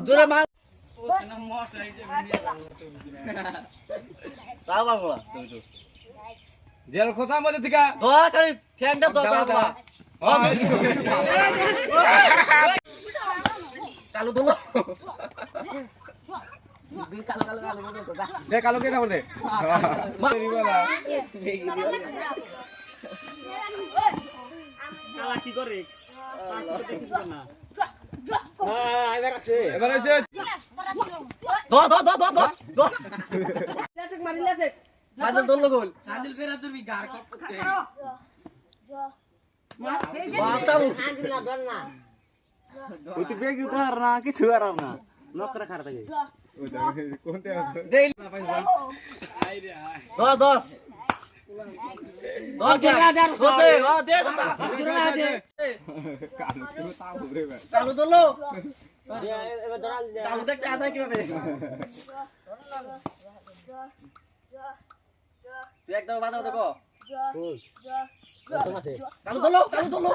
জোরে মার তাও পারবো না জেল খোঁচার মধ্যে থেকে ধর খালি ঠ্যাংটা ধর কালো দোলো দে কালো কে না বলে কি করে এবার এসে ধর সাদল দোলো গোল সাদিল পেরা তুমি গার করতে ওই তো বেগ তো আর না কিছু আর না নকরা খাড়া থাকে কোনতে ধর কালো দোলো কালো দেখতে আদা কিভাবে তুই একদম বাধা দেখো কালো দোলো